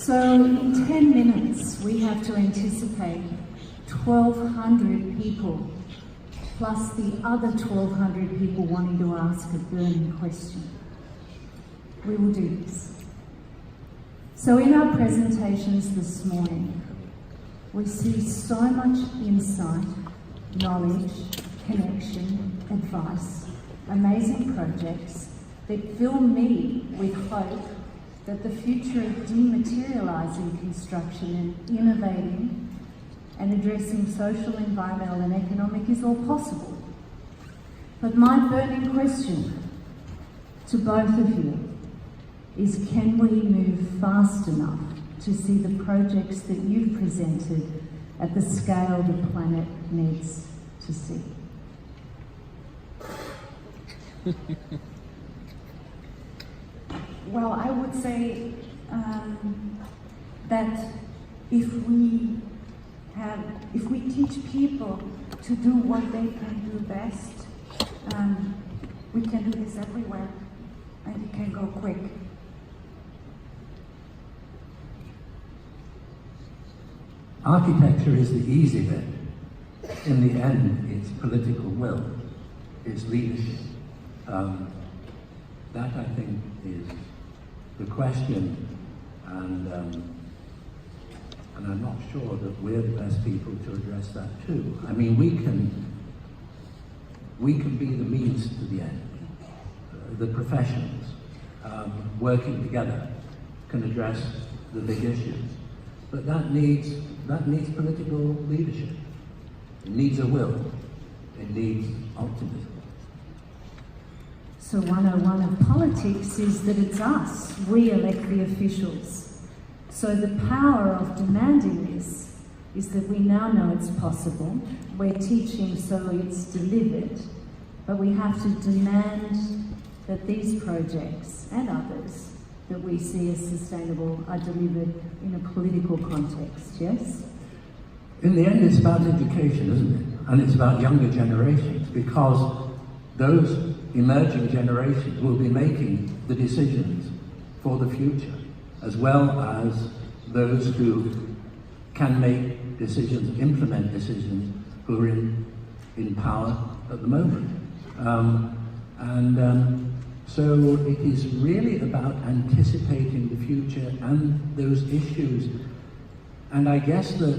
So in 10 minutes, we have to anticipate 1,200 people, plus the other 1,200 people wanting to ask a burning question. We will do this. So in our presentations this morning, we see so much insight, knowledge, connection, advice, amazing projects that fill me with hope that the future of dematerialising construction and innovating and addressing social, environmental and economic is all possible. But my burning question to both of you is, can we move fast enough to see the projects that you've presented at the scale the planet needs to see? Well, I would say that if we teach people to do what they can do best, we can do this everywhere, and it can go quick. Architecture is the easy bit. In the end, it's political will, it's leadership. That, I think, is the question, and I'm not sure that we're the best people to address that too. I mean, we can be the means to the end. The professions working together can address the big issues, but that needs political leadership. It needs a will. It needs optimism. So 101 of politics is that it's us. We elect the officials. So the power of demanding this is that we now know it's possible. We're teaching so it's delivered, but we have to demand that these projects and others that we see as sustainable are delivered in a political context, yes? In the end, it's about education, isn't it? And it's about younger generations, because those emerging generations will be making the decisions for the future, as well as those who can make decisions, implement decisions, who are in power at the moment. So it is really about anticipating the future and those issues. And I guess that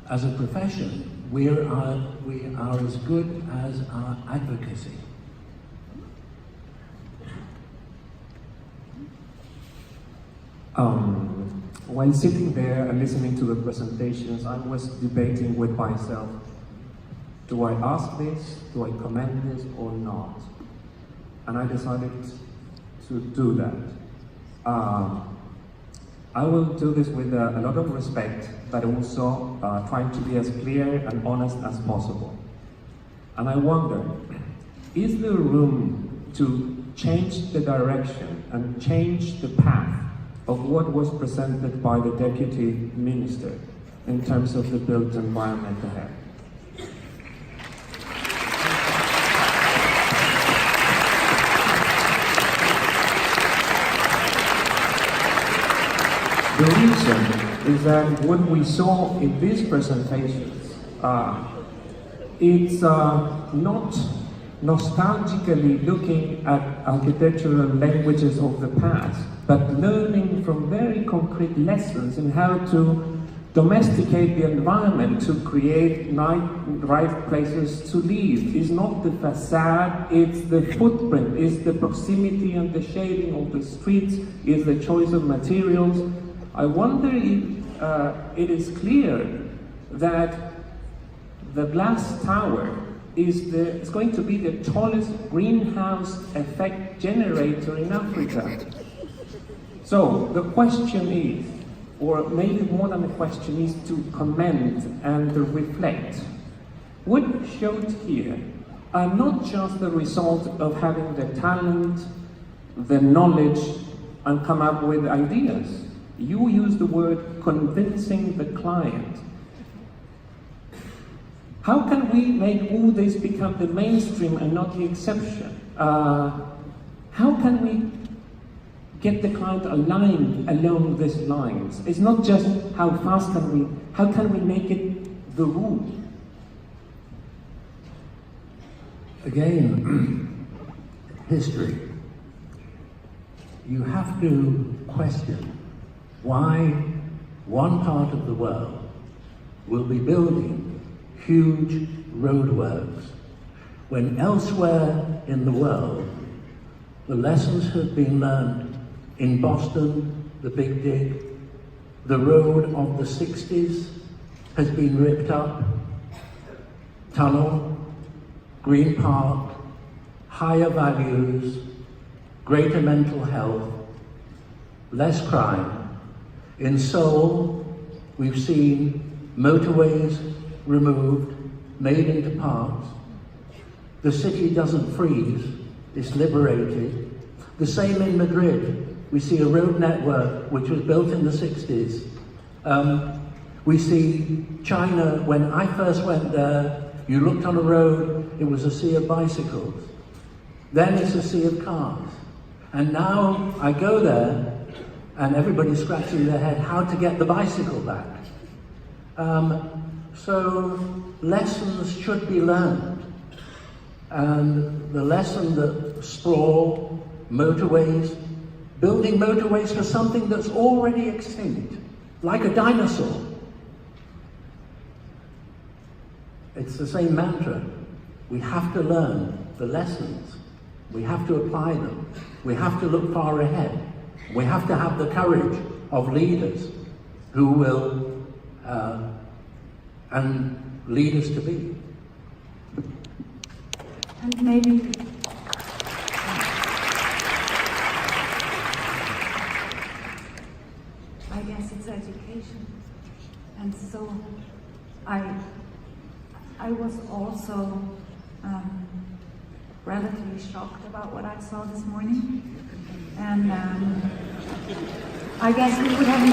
as a profession, we are as good as our advocacy. While sitting there and listening to the presentations, I was debating with myself, do I ask this, do I comment this or not? And I decided to do that. I will do this with a lot of respect, but also trying to be as clear and honest as possible. And I wonder, is there room to change the direction and change the path of what was presented by the Deputy Minister in terms of the built environment ahead? The reason is that what we saw in these presentations, it's not nostalgically looking at architectural languages of the past, but learning from very concrete lessons in how to domesticate the environment to create right places to live. It's not the facade, it's the footprint, it's the proximity and the shading of the streets, it's the choice of materials. I wonder if it is clear that the glass tower is going to be the tallest greenhouse effect generator in Africa. So the question is, or maybe more than a question, is to comment and to reflect. What showed here are not just the result of having the talent, the knowledge, and come up with ideas. You use the word convincing the client. How can we make all this become the mainstream and not the exception? How can we get the client aligned along these lines. It's not just how can we make it the rule. Again, history. You have to question why one part of the world will be building huge roadworks when elsewhere in the world the lessons have been learned in Boston, the Big Dig, the road of the 60s has been ripped up, tunnel, Green Park, higher values, greater mental health, less crime. In Seoul, we've seen motorways removed, made into parks. The city doesn't freeze, it's liberated. The same in Madrid. We see a road network which was built in the 60s. We see China, when I first went there, you looked on a road, it was a sea of bicycles. Then it's a sea of cars. And now I go there, and everybody's scratching their head how to get the bicycle back. So lessons should be learned. And the lesson that sprawl, motorways, building motorways for something that's already extinct, like a dinosaur. It's the same mantra. We have to learn the lessons. We have to apply them. We have to look far ahead. We have to have the courage of leaders who will and lead us to be. And maybe I guess it's education. And so I was also relatively shocked about what I saw this morning. And I guess we would have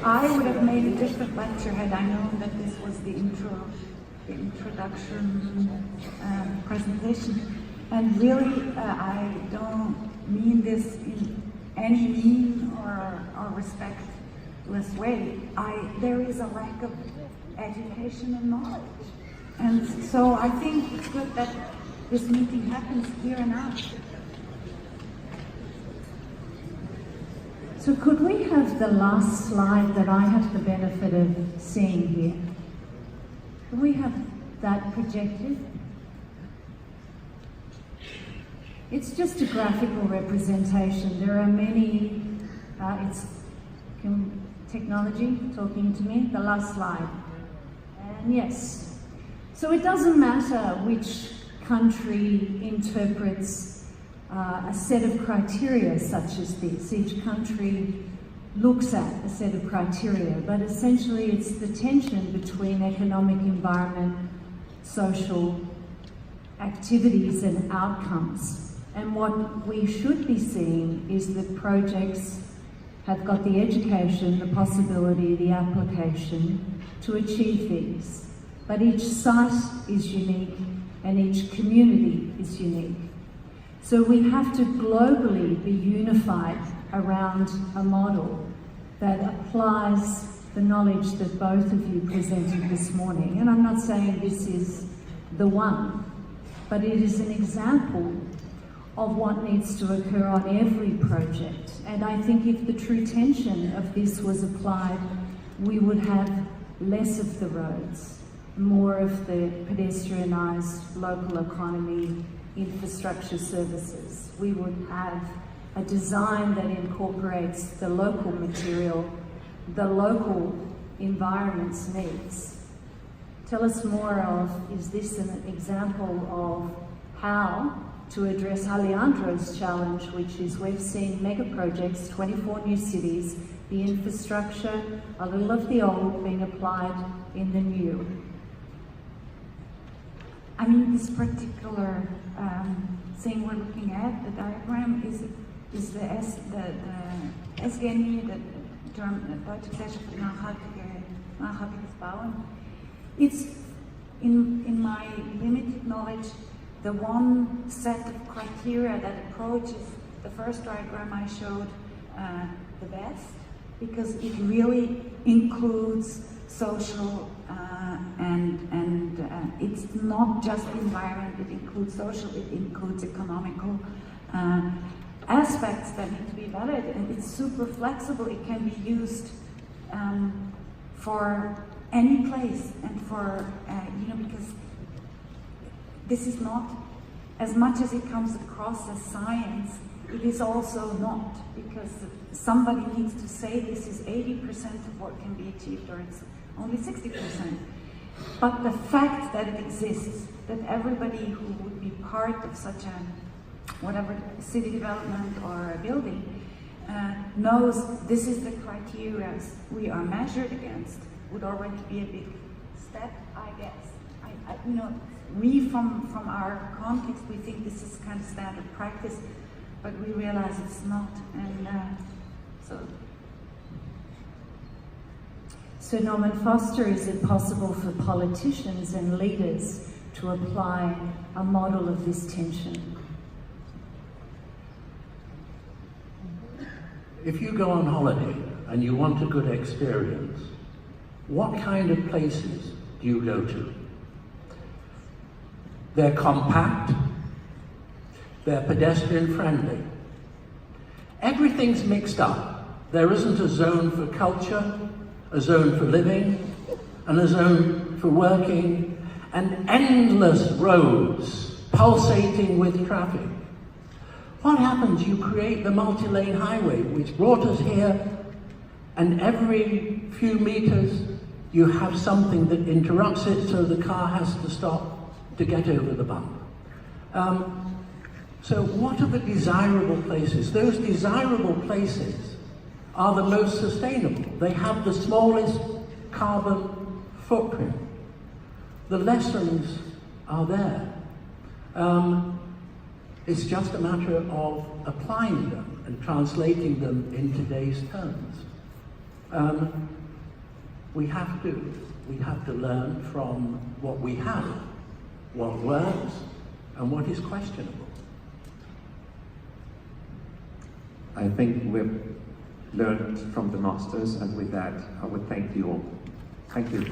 I would have made a different lecture had I known that this was the introduction presentation. And really, I don't mean this in any mean or respectless way. There is a lack of education and knowledge. And so I think it's good that this meeting happens here and now. So could we have the last slide that I have the benefit of seeing here? Can we have that projected? It's just a graphical representation. There are many, technology talking to me, the last slide. And yes, so it doesn't matter which country interprets a set of criteria such as this. Each country looks at a set of criteria, but essentially it's the tension between economic, environment, social activities and outcomes. And what we should be seeing is that projects have got the education, the possibility, the application to achieve these. But each site is unique and each community is unique. So we have to globally be unified around a model that applies the knowledge that both of you presented this morning. And I'm not saying this is the one, but it is an example of what needs to occur on every project. And I think if the true tension of this was applied, we would have less of the roads, more of the pedestrianised local economy, infrastructure services. We would have a design that incorporates the local material, the local environment's needs. Tell us more of, is this an example of how to address Alejandro's challenge, which is we've seen mega projects, 24 new cities, the infrastructure, a little of the old being applied in the new. I mean, this particular thing we're looking at, the diagram, is the SGNI, the Deutsche Gesellschaft für nachhaltiges Bauen. It's, in my limited knowledge, the one set of criteria that approaches the first diagram I showed the best, because it really includes social and it's not just the environment, it includes social, it includes economical aspects that need to be valid, and it's super flexible. It can be used for any place, and for because this is not, as much as it comes across as science, it is also not, because somebody needs to say this is 80% of what can be achieved, or it's only 60%. But the fact that it exists, that everybody who would be part of such a whatever city development or a building knows this is the criteria we are measured against, would already be a big step, I guess. We from our context, we think this is kind of standard practice, but we realize it's not, and So Norman Foster, is it possible for politicians and leaders to apply a model of this tension? If you go on holiday and you want a good experience, what kind of places do you go to? They're compact, they're pedestrian friendly. Everything's mixed up. There isn't a zone for culture, a zone for living, and a zone for working, and endless roads pulsating with traffic. What happens? You create the multi-lane highway, which brought us here, and every few meters you have something that interrupts it, so the car has to stop to get over the bump. So what are the desirable places? Those desirable places are the most sustainable. They have the smallest carbon footprint. The lessons are there. It's just a matter of applying them and translating them in today's terms. We have to learn from what we have, what works, and what is questionable. I think we've learned from the masters, and with that, I would thank you all. Thank you.